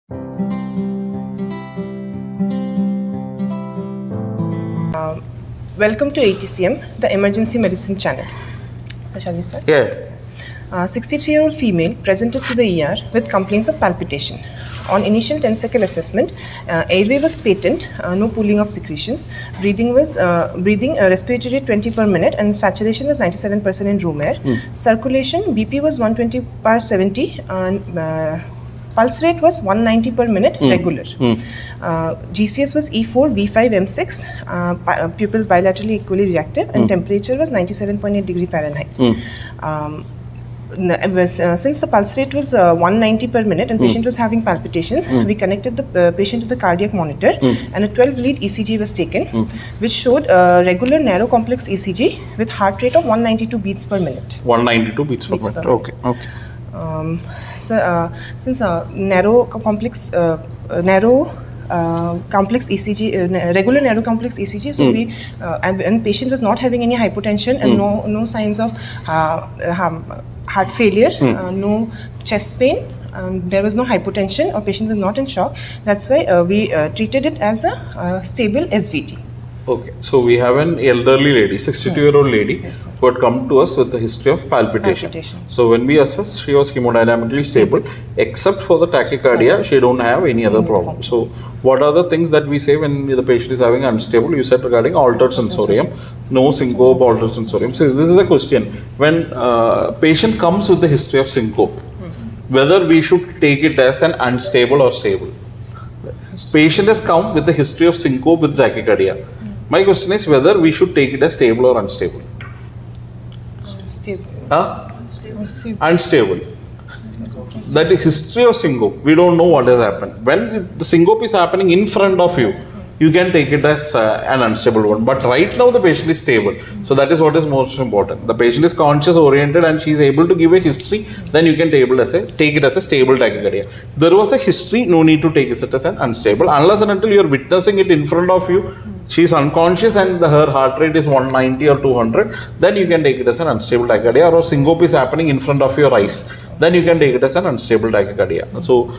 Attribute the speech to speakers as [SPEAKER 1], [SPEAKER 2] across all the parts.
[SPEAKER 1] Welcome to AETCM, the emergency medicine channel. Shall we start?
[SPEAKER 2] Yeah.
[SPEAKER 1] 63-year-old female presented to the ER with complaints of palpitation. On initial 10-second assessment, airway was patent, no pooling of secretions. Breathing respiratory rate 20 per minute, and saturation was 97% in room air. Circulation, BP was 120/70, and pulse rate was 190 per minute, regular. GCS was E4, V5, M6, pupils bilaterally equally reactive, and temperature was 97.8 degree Fahrenheit. Since the pulse rate was 190 per minute and patient was having palpitations, we connected the patient to the cardiac monitor, and a 12-lead ECG was taken, which showed regular narrow complex ECG with heart rate of 192 beats per minute.
[SPEAKER 2] 192 beats per minute. Okay.
[SPEAKER 1] Since narrow complex ECG, regular narrow complex ECG, so we and patient was not having any hypotension and no signs of heart failure, no chest pain. There was no hypotension, or patient was not in shock. That's why we treated it as a stable SVT.
[SPEAKER 2] Okay, so we have an elderly lady, 62-year-old lady, who had come to us with a history of palpitation. So when we assessed, she was hemodynamically stable, except for the tachycardia, she don't have any other problem. So what are the things that we say when the patient is having unstable? You said regarding altered sensorium, no syncope, altered sensorium. So this is a question. When patient comes with the history of syncope, whether we should take it as an unstable or stable. Patient has come with the history of syncope with tachycardia. My question is whether we should take it as stable or unstable.
[SPEAKER 1] Stable.
[SPEAKER 2] Unstable. That is history of syncope. We don't know what has happened. When the syncope is happening in front of you, you can take it as an unstable one. But right now the patient is stable. So that is what is most important. The patient is conscious oriented and she is able to give a history, then you can take it as a stable tachycardia. There was a history, no need to take it as an unstable. Unless and until you are witnessing it in front of you, she is unconscious and her heart rate is 190 or 200, then you can take it as an unstable tachycardia, or syncope is happening in front of your eyes, then you can take it as an unstable tachycardia. So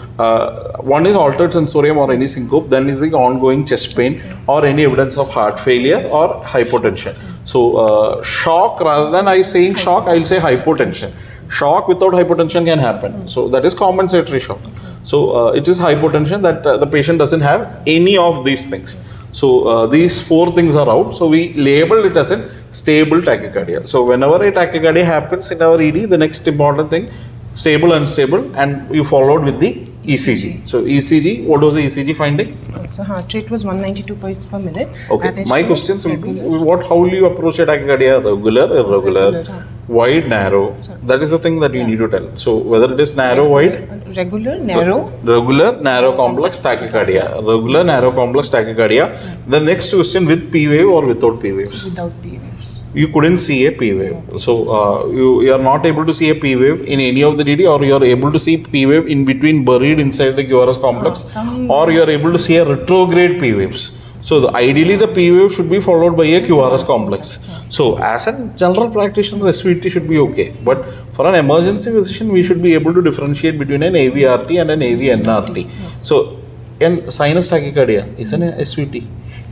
[SPEAKER 2] one is altered sensorium or any syncope, then is the ongoing chest pain or any evidence of heart failure or hypotension. So shock, rather than I saying shock, I will say hypotension. Shock without hypotension can happen. So that is compensatory shock. So it is hypotension that the patient doesn't have any of these things. So these four things are out. So we label it as a stable tachycardia. So whenever a tachycardia happens in our ED, the next important thing, stable, unstable, and you followed with the ECG. So ECG, what was the ECG finding?
[SPEAKER 1] So heart rate was 192 beats per minute.
[SPEAKER 2] Okay. My question will be, how will you approach a tachycardia? Regular, irregular, wide, narrow. That is the thing that you need to tell. So whether it is narrow, wide.
[SPEAKER 1] Regular, narrow.
[SPEAKER 2] Regular, narrow, complex tachycardia. Regular, narrow, complex tachycardia. The next question, with P wave or without P waves?
[SPEAKER 1] Without P waves.
[SPEAKER 2] You couldn't see a P wave. So you are not able to see a P wave in any of the DD, or you are able to see P wave in between buried inside the QRS complex, or you are able to see a retrograde P waves. So ideally the P wave should be followed by a QRS complex. So as a general practitioner, SVT should be okay. But for an emergency physician, we should be able to differentiate between an AVRT and an AVNRT. So in sinus tachycardia is an SVT.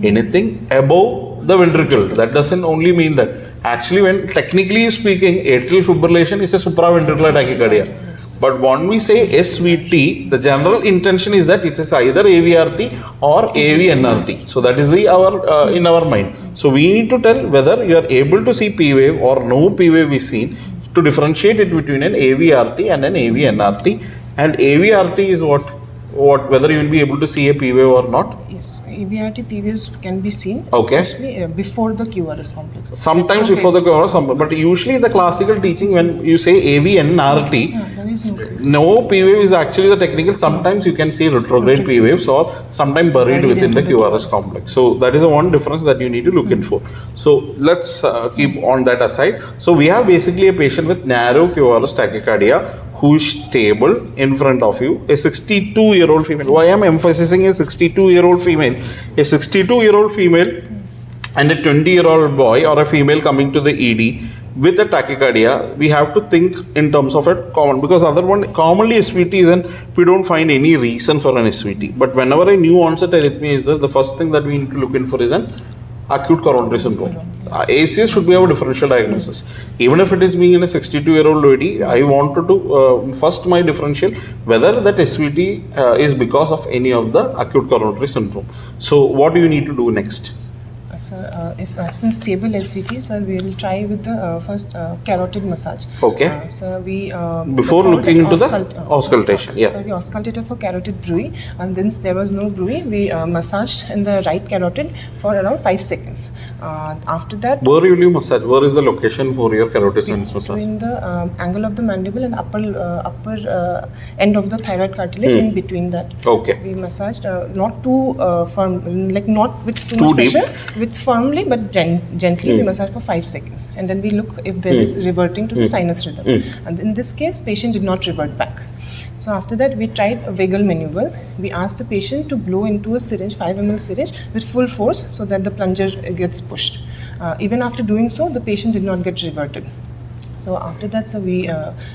[SPEAKER 2] Anything above the ventricle, that doesn't only mean that. Actually, when technically speaking, atrial fibrillation is a supraventricular tachycardia. But when we say SVT, the general intention is that it is either AVRT or AVNRT. So that is in our mind. So we need to tell whether you are able to see P wave or no P wave is seen, to differentiate it between an AVRT and an AVNRT. And AVRT is whether you will be able to see a P wave or not.
[SPEAKER 1] Yes, AVRT P waves can be seen,
[SPEAKER 2] okay,
[SPEAKER 1] especially before the QRS complex.
[SPEAKER 2] Sometimes before the QRS, but usually the classical teaching, when you say AVNRT, no P wave is actually the technical. Sometimes you can see retrograde P waves, or sometimes buried within the QRS complex. So that is the one difference that you need to look in for. So let's keep on that aside. So we have basically a patient with narrow QRS tachycardia who is stable in front of you, a 62-year-old female. Why I am emphasizing a 62-year-old female? A 62-year-old female and a 20-year-old boy or a female coming to the ED with the tachycardia, we have to think in terms of a common, because other one commonly SVT is, and we don't find any reason for an SVT. But whenever a new onset arrhythmia is there, the first thing that we need to look in for is an acute coronary syndrome. ACS should be our differential diagnosis. Even if it is being in a 62-year-old lady, I wanted to first my differential whether that SVT is because of any of the acute coronary syndrome. So what do you need to do next?
[SPEAKER 1] Sir, if since stable SVT, sir, we will try with the first carotid massage.
[SPEAKER 2] Okay.
[SPEAKER 1] So we
[SPEAKER 2] before looking into the auscultation, yeah.
[SPEAKER 1] So we auscultated for carotid bruit, and then there was no bruit. We massaged in the right carotid for around 5 seconds. After that,
[SPEAKER 2] where will you massage? Where is the location for your carotid sinus massage?
[SPEAKER 1] Between the angle of the mandible and upper end of the thyroid cartilage. In between that,
[SPEAKER 2] okay,
[SPEAKER 1] we massaged not too firm, like not with too much
[SPEAKER 2] deep
[SPEAKER 1] pressure, with firmly but gently. We massage for 5 seconds, and then we look if there is reverting to the sinus rhythm. And in this case, patient did not revert back. So after that, we tried vagal maneuvers. We asked the patient to blow into a syringe, 5 ml syringe, with full force so that the plunger gets pushed. Even after doing so, the patient did not get reverted. So after that, so we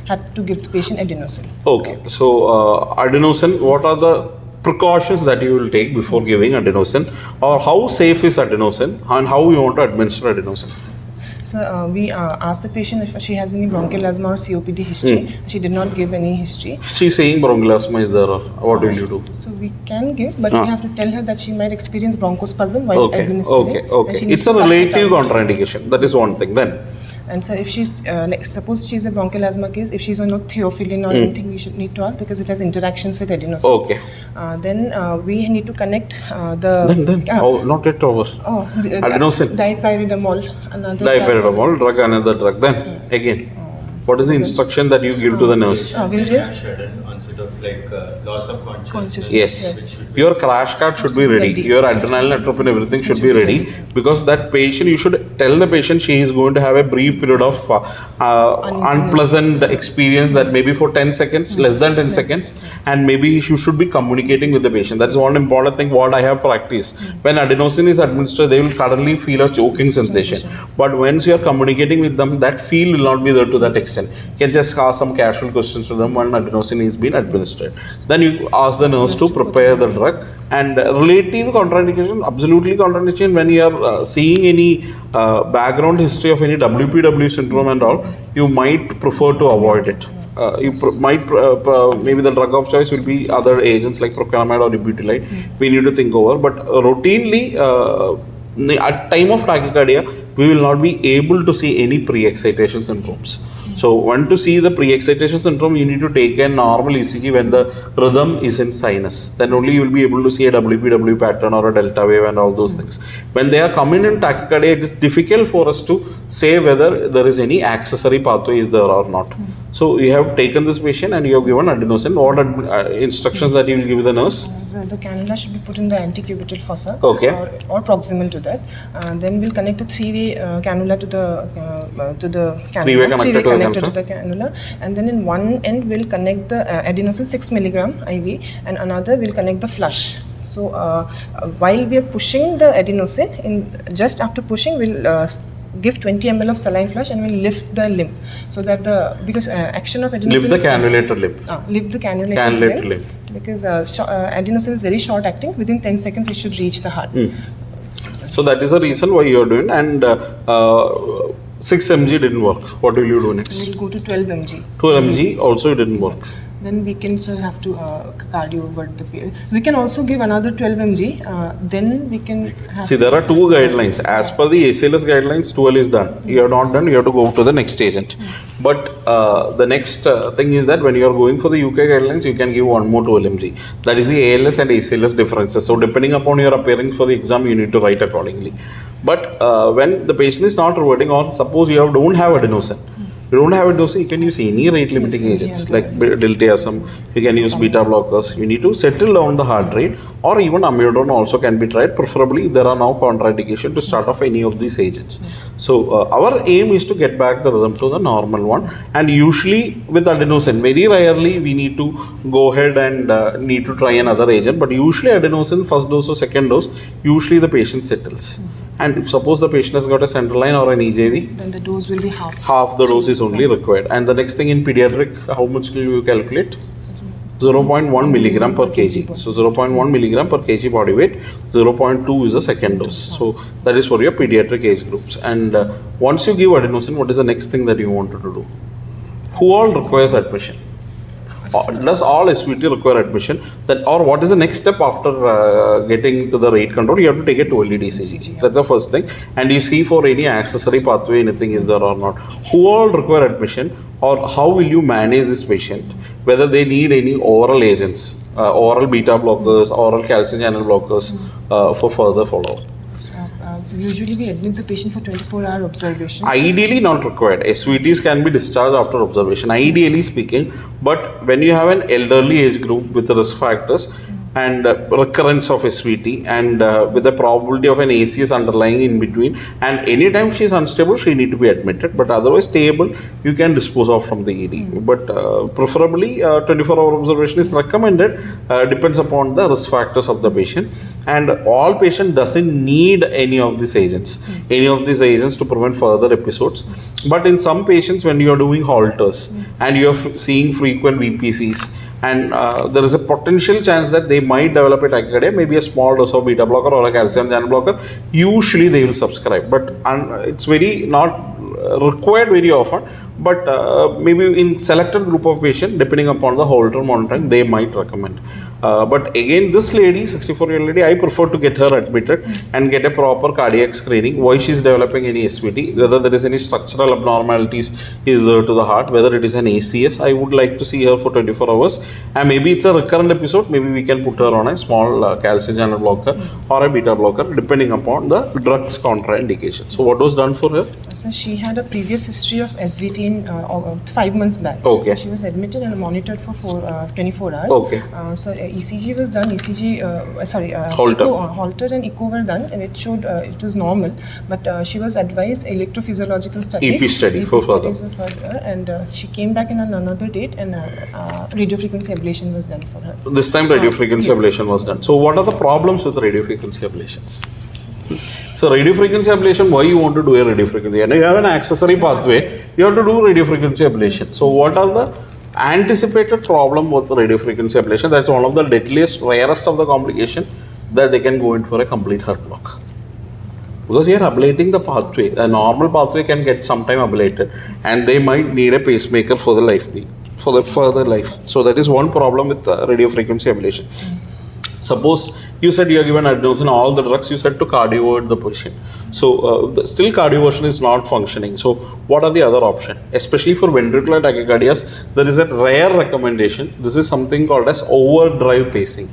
[SPEAKER 1] had to give the patient adenosine.
[SPEAKER 2] Okay, so adenosine, what are the precautions that you will take before giving adenosine, or how safe is adenosine, and how you want to administer adenosine?
[SPEAKER 1] So we asked the patient if she has any bronchial asthma or COPD history. She did not give any history.
[SPEAKER 2] She's saying bronchial asthma is there, or what will you do?
[SPEAKER 1] So we can give, but we have to tell her that she might experience bronchospasm while administering.
[SPEAKER 2] Okay. It's a relative contraindication. That is one thing then.
[SPEAKER 1] And so if she's, like suppose she's a bronchial asthma case, if she's on no theophylline or anything, we should need to ask because it has interactions with adenosine.
[SPEAKER 2] Okay.
[SPEAKER 1] Then we need to connect the...
[SPEAKER 2] Not yet over. Adenosine.
[SPEAKER 1] Dipyridamol, another
[SPEAKER 2] Dipyridamol, drug, another drug. Then, again, what is the instruction that you give to the nurse?
[SPEAKER 3] Loss of consciousness.
[SPEAKER 2] Yes. Your crash cart should be ready. Your adrenaline, atropine, everything should be ready, because that patient, you should tell the patient she is going to have a brief period of unpleasant experience, that maybe for 10 seconds, less than 10 seconds, and maybe you should be communicating with the patient. That is one important thing what I have practiced. When adenosine is administered, they will suddenly feel a choking sensation. But once you are communicating with them, that feel will not be there to that extent. You can just ask some casual questions to them when adenosine is being administered. Then you ask the nurse to prepare the drug. And relative contraindication, absolutely contraindication, when you are seeing any background history of any WPW syndrome and all, you might prefer to avoid it. Maybe the drug of choice will be other agents like procainamide or ibutylide. We need to think over. But routinely, at time of tachycardia, we will not be able to see any pre-excitation syndromes. So when to see the pre-excitation syndrome, you need to take a normal ECG when the rhythm is in sinus. Then only you will be able to see a WPW pattern or a delta wave and all those things. When they are coming in tachycardia, it is difficult for us to say whether there is any accessory pathway is there or not. So you have taken this patient and you have given adenosine. What instructions that you will give the nurse?
[SPEAKER 1] The cannula should be put in the antecubital fossa,
[SPEAKER 2] okay,
[SPEAKER 1] or proximal to that. Then we'll connect a three-way cannula to the cannula.
[SPEAKER 2] Three-way connector
[SPEAKER 1] to the cannula, and then in one end we'll connect the adenosine 6 milligram IV, and another we'll connect the flush. So while we are pushing the adenosine, just after pushing, we'll give 20 ml of saline flush and we'll lift the limb, so that because action of adenosine
[SPEAKER 2] lift the cannulator limb.
[SPEAKER 1] Lift the cannulator limb. Because adenosine is very short acting. Within 10 seconds, it should reach the heart.
[SPEAKER 2] So that is the reason why you are doing. And 6 mg didn't work. What will you do next?
[SPEAKER 1] We'll go to 12 mg.
[SPEAKER 2] 12 mg also didn't work.
[SPEAKER 1] Then we can have to cardiovert the patient. We can also give another 12 mg. Then we can have...
[SPEAKER 2] See, there are two guidelines. As per the ACLS guidelines, 12 is done. You are not done, you have to go to the next agent. But the next thing is that when you are going for the UK guidelines, you can give one more 12 mg. That is the ALS and ACLS differences. So depending upon your appearance for the exam, you need to write accordingly. But when the patient is not reverting, or suppose you don't have adenosine, you don't have adenosine, you can use any rate limiting agents like diltiazem, you can use beta blockers. You need to settle down the heart rate, or even amiodarone also can be tried. Preferably, there are now contraindications to start off any of these agents. So our aim is to get back the rhythm to the normal one, and usually with adenosine, very rarely we need to go ahead and need to try another agent, but usually adenosine, first dose or second dose, usually the patient settles. And if suppose the patient has got a central line or an EJV,
[SPEAKER 1] then the dose will be half.
[SPEAKER 2] half the dose is only required. And the next thing in pediatric, how much will you calculate? 0.1 milligram per kg. So 0.1 milligram per kg body weight, 0.2 is the second dose. So that is for your pediatric age groups. And once you give adenosine, what is the next thing that you wanted to do? Who all requires admission? Does all SVT require admission? Then, or what is the next step after getting to the rate control? You have to take a 12-lead ECG. That's the first thing. And you see for any accessory pathway, anything is there or not. Who all require admission, or how will you manage this patient? Whether they need any oral agents, oral beta blockers, oral calcium channel blockers for further follow-up.
[SPEAKER 1] Usually we admit the patient for 24-hour observation.
[SPEAKER 2] Ideally not required. SVTs can be discharged after observation, ideally speaking. But when you have an elderly age group with risk factors and recurrence of SVT and with the probability of an ACS underlying in between, and anytime she is unstable, she need to be admitted. But otherwise stable, you can dispose off from the ED. But preferably 24-hour observation is recommended. Depends upon the risk factors of the patient. And all patient doesn't need any of these agents, to prevent further episodes. But in some patients, when you are doing halters and you are seeing frequent VPCs, and there is a potential chance that they might develop a tachycardia, maybe a small dose of beta blocker or a calcium channel blocker, usually they will subscribe. But it's very not required very often, but maybe in selected group of patients, depending upon the Holter monitoring, they might recommend. But again, this lady, 64-year-old lady, I prefer to get her admitted and get a proper cardiac screening. Why she is developing any SVT, whether there is any structural abnormalities is there to the heart, whether it is an ACS. I would like to see her for 24 hours. And maybe it's a recurrent episode. Maybe we can put her on a small calcium channel blocker or a beta blocker, depending upon the drug's contraindication. So what was done for her?
[SPEAKER 1] So she had a previous history of SVT in 5 months back.
[SPEAKER 2] Okay.
[SPEAKER 1] She was admitted and monitored for 24 hours.
[SPEAKER 2] Okay.
[SPEAKER 1] So ECG was done.
[SPEAKER 2] Holter.
[SPEAKER 1] Holter and echo were done, and it showed it was normal. But she was advised electrophysiological studies.
[SPEAKER 2] EP study for further.
[SPEAKER 1] And she came back in on another date, and radiofrequency ablation was done for her.
[SPEAKER 2] This time radiofrequency ablation was done. So what are the problems with radiofrequency ablations? So radiofrequency ablation, why you want to do a radiofrequency? And you have an accessory pathway, you have to do radiofrequency ablation. So what are the anticipated problem with radiofrequency ablation? That's one of the deadliest, rarest of the complication that they can go in for a complete heart block. Because you are ablating the pathway. A normal pathway can get sometime ablated, and they might need a pacemaker for the life being, for the further life. So that is one problem with radiofrequency ablation. Suppose you said you are given adenosine, all the drugs, you said to cardiovert the patient. So still cardioversion is not functioning. So what are the other options? Especially for ventricular tachycardias, there is a rare recommendation. This is something called as overdrive pacing.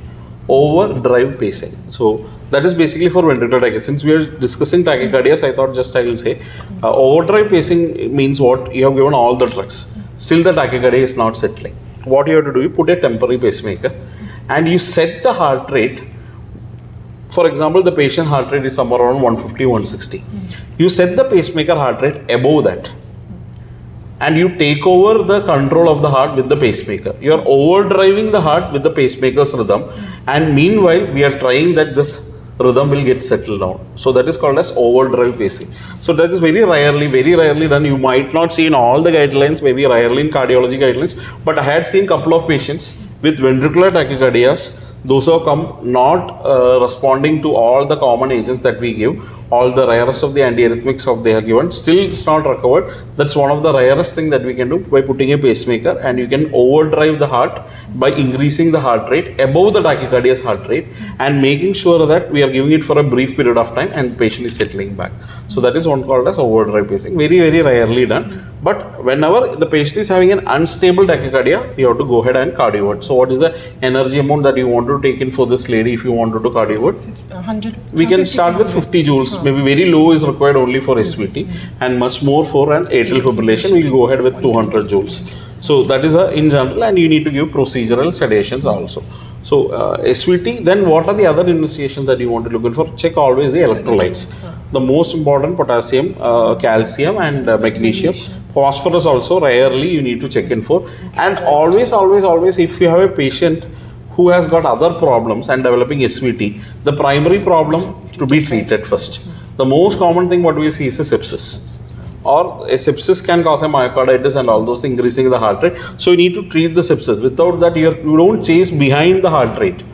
[SPEAKER 2] Overdrive pacing. So that is basically for ventricular tachycardia. Since we are discussing tachycardias, I thought just I will say overdrive pacing means what? You have given all the drugs. Still the tachycardia is not settling. What you have to do, you put a temporary pacemaker and you set the heart rate. For example, the patient heart rate is somewhere around 150, 160. You set the pacemaker heart rate above that, and you take over the control of the heart with the pacemaker. You are overdriving the heart with the pacemaker's rhythm, and meanwhile, we are trying that this rhythm will get settled down. So that is called as overdrive pacing. So that is very rarely done. You might not see in all the guidelines, maybe rarely in cardiology guidelines, but I had seen couple of patients with ventricular tachycardias, those who have come not responding to all the common agents that we give, all the rarest of the antiarrhythmics of they are given, still it's not recovered. That's one of the rarest thing that we can do by putting a pacemaker, and you can overdrive the heart by increasing the heart rate above the tachycardia's heart rate and making sure that we are giving it for a brief period of time and the patient is settling back. So that is one called as overdrive pacing. Very rarely done. But whenever the patient is having an unstable tachycardia, you have to go ahead and cardiovert. So what is the energy amount that you want to take in for this lady if you want to do cardiovert?
[SPEAKER 1] 100.
[SPEAKER 2] We can start with 50 joules. Maybe very low is required only for SVT, and much more for an atrial fibrillation. We'll go ahead with 200 joules. So that is in general, and you need to give procedural sedations also. So SVT, then what are the other investigations that you want to look for? Check always the electrolytes. The most important, potassium, calcium and magnesium. Phosphorus also rarely you need to check in for. And always if you have a patient who has got other problems and developing SVT, the primary problem to be treated first. the most common thing what we see is a sepsis. Or a sepsis can cause a myocarditis and all those increasing the heart rate. So you need to treat the sepsis. Without that, you don't chase behind the heart rate.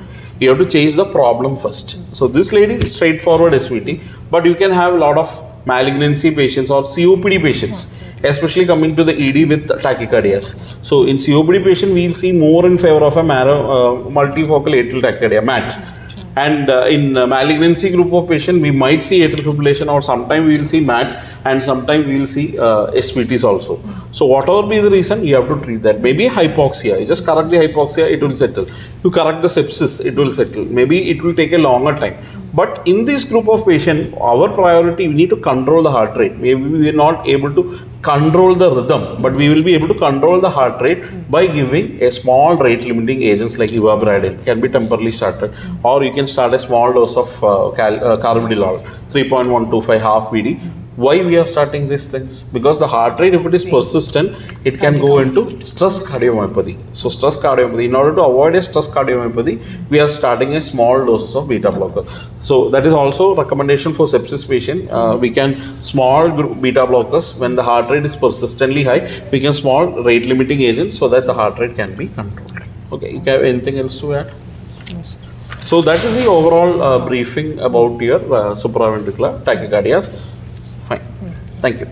[SPEAKER 2] You have to chase the problem first. So this lady is straightforward SVT, but you can have a lot of malignancy patients or COPD patients, especially coming to the ED with tachycardias. So in COPD patient, we will see more in favor of a multifocal atrial tachycardia, MAT. And in malignancy group of patient, we might see atrial fibrillation, or sometime we will see MAT, and sometime we will see SVTs also. So whatever be the reason, you have to treat that. Maybe hypoxia, you just correct the hypoxia, it will settle. You correct the sepsis, it will settle. Maybe it will take a longer time. But in this group of patient, our priority, we need to control the heart rate. Maybe we are not able to control the rhythm, but we will be able to control the heart rate by giving a small rate limiting agents like ivabradine, can be temporarily started, or you can start a small dose of carvedilol, 3.125 half BD. Why we are starting these things? Because the heart rate, if it is persistent, it can go into stress cardiomyopathy. So stress cardiomyopathy, in order to avoid a stress cardiomyopathy, we are starting a small doses of beta blocker. So that is also recommendation for sepsis patient. We can small beta blockers when the heart rate is persistently high. We can small rate limiting agents so that the heart rate can be controlled. Okay, you have anything else to add? So that is the overall briefing about your supraventricular tachycardias. Fine. Thank you.